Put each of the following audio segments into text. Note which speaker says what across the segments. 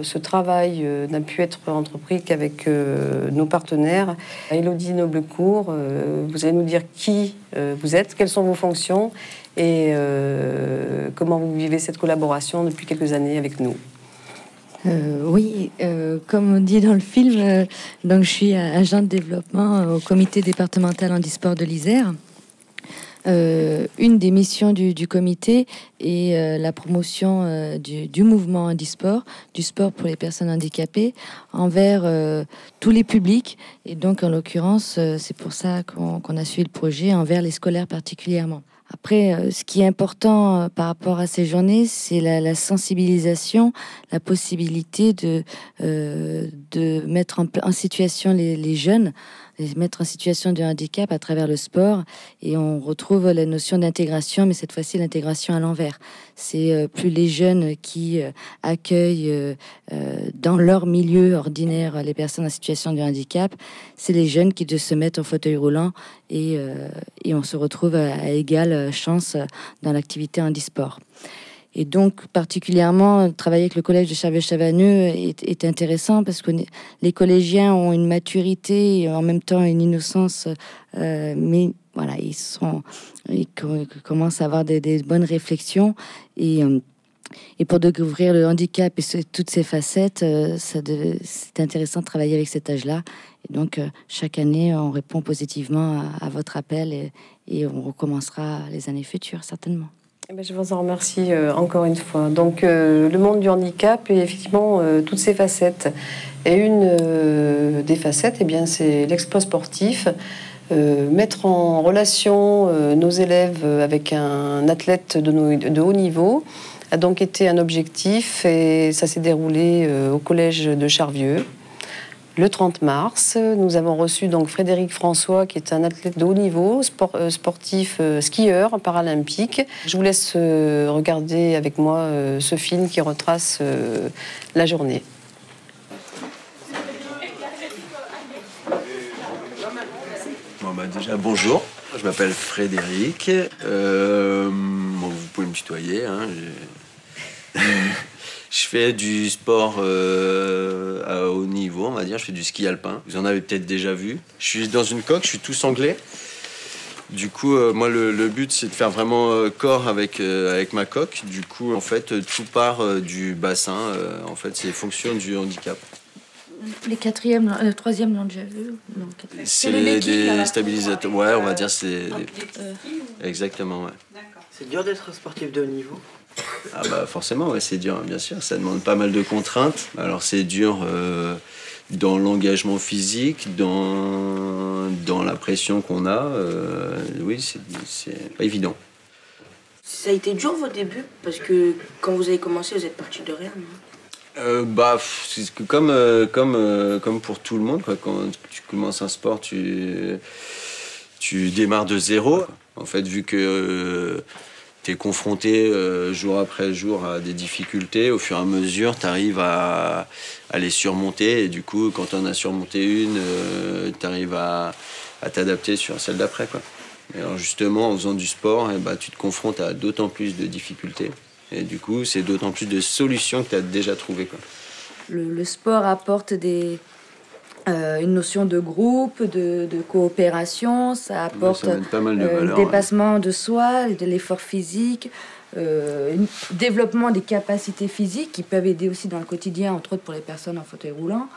Speaker 1: ce travail n'a pu être entrepris qu'avec nos partenaires. Élodie Noblecourt, vous allez nous dire qui vous êtes, quelles sont vos fonctions et comment vous vivez cette collaboration depuis quelques années avec nous.
Speaker 2: Oui, comme on dit dans le film, donc je suis agent de développement au comité départemental handisport de l'Isère. Une des missions du comité est la promotion du mouvement handisport, du sport pour les personnes handicapées, envers tous les publics. Et donc, en l'occurrence, c'est pour ça qu'on a suivi le projet, envers les scolaires particulièrement. Après, ce qui est important par rapport à ces journées, c'est la sensibilisation, la possibilité de mettre en situation les jeunes, les mettre en situation de handicap à travers le sport. Et on retrouve la notion d'intégration, mais cette fois-ci l'intégration à l'envers. C'est plus les jeunes qui accueillent dans leur milieu ordinaire les personnes en situation de handicap, c'est les jeunes qui se mettent en fauteuil roulant et on se retrouve à égale chance dans l'activité handisport. Et donc, particulièrement, travailler avec le collège de Charvieux-Chavaneux est intéressant parce que les collégiens ont une maturité et en même temps une innocence, mais voilà, ils commencent à avoir des bonnes réflexions et pour découvrir le handicap et toutes ses facettes, c'est intéressant de travailler avec cet âge-là. Et donc, chaque année, on répond positivement à votre appel et on recommencera les années futures, certainement.
Speaker 1: Je vous en remercie encore une fois. Donc, le monde du handicap et effectivement toutes ses facettes. Et une des facettes, eh bien, c'est l'exploit sportif. Mettre en relation nos élèves avec un athlète de haut niveau a donc été un objectif et ça s'est déroulé au collège de Charvieux. Le 30 mars, nous avons reçu donc Frédéric François, qui est un athlète de haut niveau, sportif, skieur paralympique. Je vous laisse regarder avec moi ce film qui retrace la journée.
Speaker 3: Bon, déjà, bonjour. Je m'appelle Frédéric. Vous pouvez me tutoyer. Hein, je fais du sport à haut niveau, on va dire. Je fais du ski alpin. Vous en avez peut-être déjà vu. Je suis dans une coque, je suis tout sanglé. Du coup, moi, le but, c'est de faire vraiment corps avec ma coque. Du coup, en fait, tout part du bassin. En fait, c'est fonction du handicap.
Speaker 2: Les quatrièmes, troisièmes l'ont déjà vu.
Speaker 3: C'est des stabilisateurs. Ouais, on va dire c'est... Exactement, ouais.
Speaker 4: C'est dur d'être sportif de haut niveau?
Speaker 3: Ah bah forcément, ouais, c'est dur, bien sûr. Ça demande pas mal de contraintes. Alors c'est dur dans l'engagement physique, dans la pression qu'on a. Oui, c'est pas évident.
Speaker 4: Ça a été dur vos débuts? Parce que quand vous avez commencé, vous êtes parti de rien, non?
Speaker 3: C'est comme pour tout le monde, quoi. Quand tu commences un sport, tu démarres de zéro. En fait, vu que tu es confronté jour après jour à des difficultés, au fur et à mesure, tu arrives à les surmonter. Et du coup, quand tu en as surmonté une, tu arrives à t'adapter sur celle d'après, quoi. Et alors justement, en faisant du sport, tu te confrontes à d'autant plus de difficultés. Et du coup, c'est d'autant plus de solutions que tu as déjà trouvées, quoi.
Speaker 2: Le sport apporte une notion de groupe, de coopération, ça apporte
Speaker 3: pas mal de valeurs,
Speaker 2: le dépassement de soi, de l'effort physique, développement des capacités physiques qui peuvent aider aussi dans le quotidien, entre autres pour les personnes en fauteuil roulant,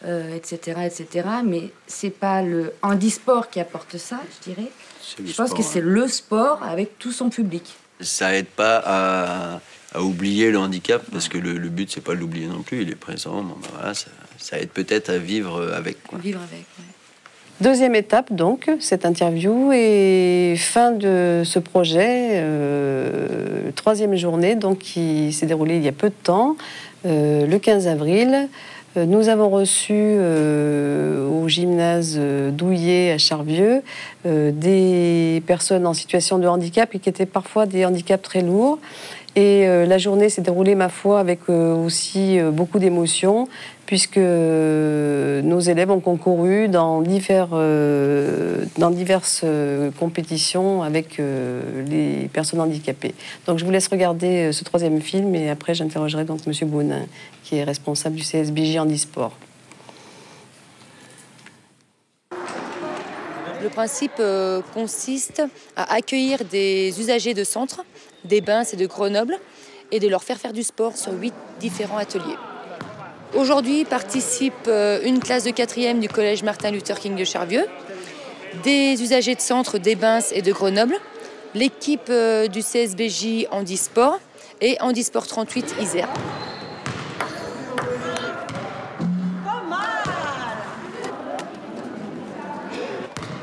Speaker 2: etc., etc. Mais c'est pas le handisport qui apporte ça, je dirais. Je pense que c'est le sport avec tout son public.
Speaker 3: Ça aide pas à oublier le handicap, parce que le but, c'est pas de l'oublier non plus, il est présent. Bon, voilà, ça aide peut-être à vivre avec, quoi.
Speaker 2: Vivre avec, ouais.
Speaker 1: Deuxième étape, donc, cette interview et fin de ce projet, troisième journée, donc, qui s'est déroulée il y a peu de temps, le 15 avril. Nous avons reçu au gymnase Douillet à Charvieux des personnes en situation de handicap et qui étaient parfois des handicaps très lourds. Et la journée s'est déroulée, ma foi, avec aussi beaucoup d'émotions, puisque nos élèves ont concouru dans diverses compétitions avec les personnes handicapées. Donc je vous laisse regarder ce troisième film et après j'interrogerai donc Monsieur Bonin, qui est responsable du CSBJ Handisport.
Speaker 5: Le principe consiste à accueillir des usagers de centre, des Bains et de Grenoble, et de leur faire du sport sur 8 différents ateliers. Aujourd'hui participe une classe de 4e du collège Martin Luther King de Charvieux, des usagers de centre des Bains et de Grenoble, l'équipe du CSBJ Handisport et Handisport 38 Isère.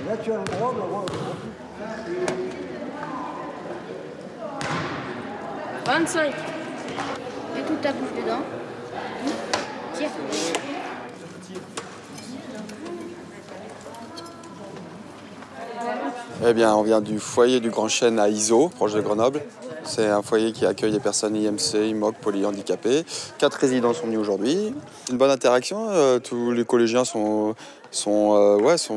Speaker 6: Là, tu as le droit d'avoir
Speaker 7: 25. Et toute ta bouche dedans. Tire.
Speaker 8: Eh bien, on vient du foyer du Grand Chêne à Iso, proche de Grenoble. C'est un foyer qui accueille les personnes IMC, IMOC, polyhandicapées. 4 résidents sont venus aujourd'hui. Une bonne interaction. Tous les collégiens sont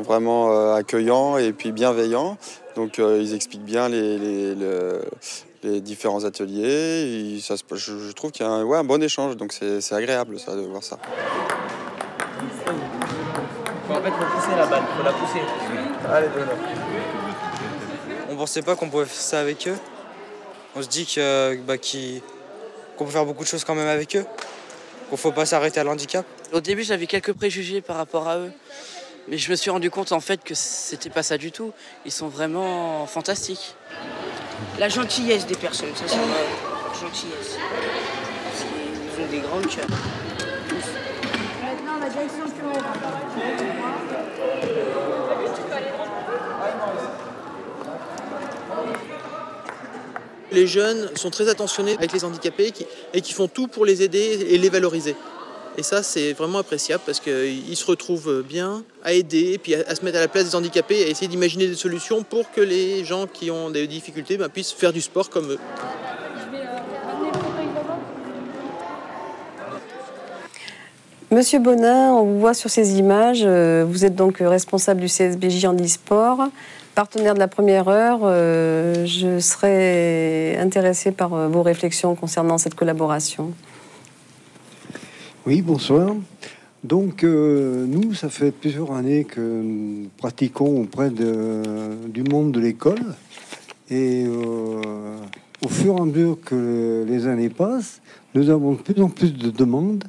Speaker 8: vraiment accueillants et puis bienveillants. Donc, ils expliquent bien les différents ateliers. Je trouve qu'il y a un bon échange. Donc, c'est agréable ça, de voir ça.
Speaker 9: En fait, il faut pousser la balle. Il faut la pousser. Allez, donne-la.
Speaker 10: On ne pensait pas qu'on pouvait faire ça avec eux. On se dit qu'on peut faire beaucoup de choses quand même avec eux, qu'on ne faut pas s'arrêter à l'handicap.
Speaker 11: Au début, j'avais quelques préjugés par rapport à eux, mais je me suis rendu compte en fait que c'était pas ça du tout. Ils sont vraiment fantastiques.
Speaker 4: La gentillesse des personnes, ça c'est vrai. Gentillesse. Ils ont des grands cœurs.
Speaker 7: Maintenant, la direction
Speaker 12: Les jeunes sont très attentionnés avec les handicapés et qui font tout pour les aider et les valoriser. Et ça, c'est vraiment appréciable parce qu'ils se retrouvent bien à aider et puis à se mettre à la place des handicapés et à essayer d'imaginer des solutions pour que les gens qui ont des difficultés puissent faire du sport comme eux.
Speaker 1: Monsieur Bonin, on vous voit sur ces images. Vous êtes donc responsable du CSBJ Handisport, partenaire de la première heure. Je serais intéressée par vos réflexions concernant cette collaboration.
Speaker 6: Oui, bonsoir. Donc, nous, ça fait plusieurs années que nous pratiquons auprès du monde de l'école. Et au fur et à mesure que les années passent, nous avons de plus en plus de demandes.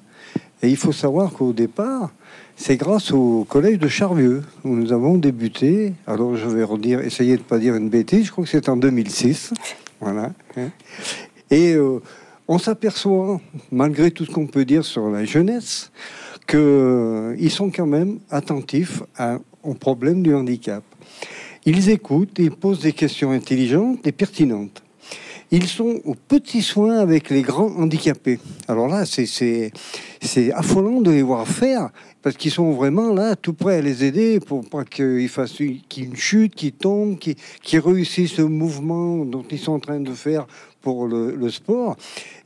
Speaker 6: Et il faut savoir qu'au départ, c'est grâce au collège de Charvieux où nous avons débuté. Alors, je vais essayer de ne pas dire une bêtise, je crois que c'est en 2006. Voilà. Et on s'aperçoit, malgré tout ce qu'on peut dire sur la jeunesse, qu'ils sont quand même attentifs au problème du handicap. Ils écoutent, ils posent des questions intelligentes et pertinentes. Ils sont aux petits soins avec les grands handicapés. Alors là, c'est affolant de les voir faire, parce qu'ils sont vraiment là, tout prêts à les aider pour pas qu'ils fassent une chute, qu'ils tombent, qu'ils réussissent le mouvement dont ils sont en train de faire pour le sport.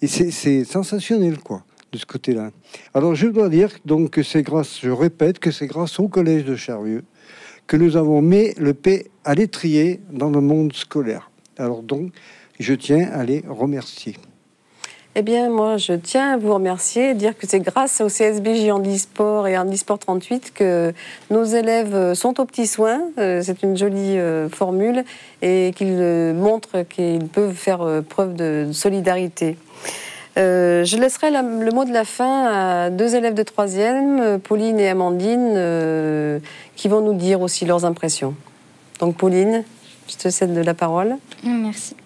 Speaker 6: Et c'est sensationnel, quoi, de ce côté-là. Alors je dois dire donc que c'est grâce, je répète, que c'est grâce au collège de Charvieux que nous avons mis le pied à l'étrier dans le monde scolaire. Alors donc, je tiens à les remercier.
Speaker 1: Eh bien, moi, je tiens à vous remercier et dire que c'est grâce au CSBJ Handisport et Handisport 38 que nos élèves sont aux petits soins. C'est une jolie formule et qu'ils montrent qu'ils peuvent faire preuve de solidarité. Je laisserai le mot de la fin à 2 élèves de 3e, Pauline et Amandine, qui vont nous dire aussi leurs impressions. Donc, Pauline, je te cède la parole.
Speaker 13: Merci.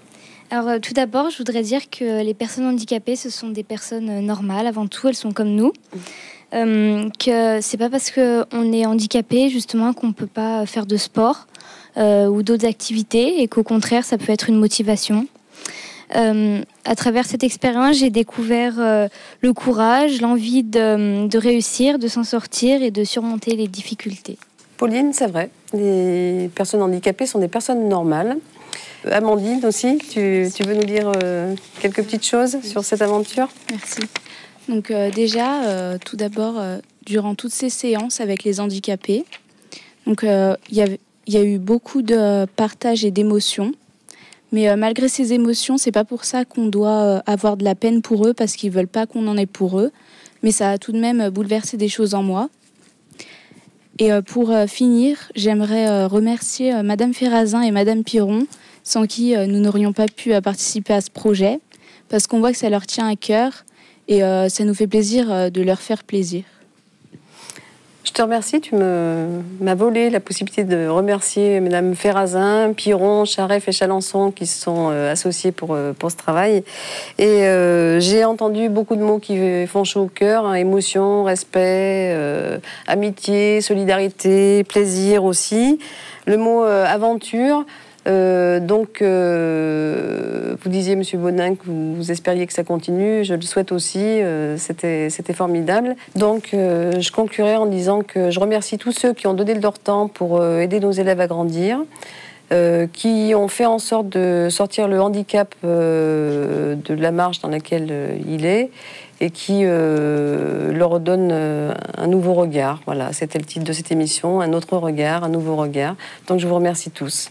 Speaker 13: Alors tout d'abord, je voudrais dire que les personnes handicapées, ce sont des personnes normales. Avant tout, elles sont comme nous. Que c'est pas parce qu'on est handicapé, justement, qu'on peut pas faire de sport ou d'autres activités, et qu'au contraire, ça peut être une motivation. À travers cette expérience, j'ai découvert le courage, l'envie de réussir, de s'en sortir et de surmonter les difficultés.
Speaker 1: Pauline, c'est vrai, les personnes handicapées sont des personnes normales. Amandine aussi, tu veux nous dire quelques petites choses sur cette aventure?
Speaker 14: Merci. Donc déjà, tout d'abord, durant toutes ces séances avec les handicapés, donc il y a eu beaucoup de partage et d'émotions. Mais malgré ces émotions, c'est pas pour ça qu'on doit avoir de la peine pour eux, parce qu'ils veulent pas qu'on en ait pour eux. Mais ça a tout de même bouleversé des choses en moi. Et pour finir, j'aimerais remercier Madame Ferrazin et Madame Piron, sans qui nous n'aurions pas pu participer à ce projet, parce qu'on voit que ça leur tient à cœur et ça nous fait plaisir de leur faire plaisir.
Speaker 1: Je te remercie, tu m'as volé la possibilité de remercier Madame Ferrazin, Piron, Charef et Chalençon qui se sont associés pour ce travail. Et j'ai entendu beaucoup de mots qui font chaud au cœur, hein, émotion, respect, amitié, solidarité, plaisir aussi. Le mot aventure. Vous disiez, Monsieur Bonin, que vous espériez que ça continue. Je le souhaite aussi. C'était formidable. Donc, je conclurai en disant que je remercie tous ceux qui ont donné de leur temps pour aider nos élèves à grandir, qui ont fait en sorte de sortir le handicap de la marge dans laquelle il est et qui leur donnent un nouveau regard. Voilà, c'était le titre de cette émission, un autre regard, un nouveau regard. Donc, je vous remercie tous.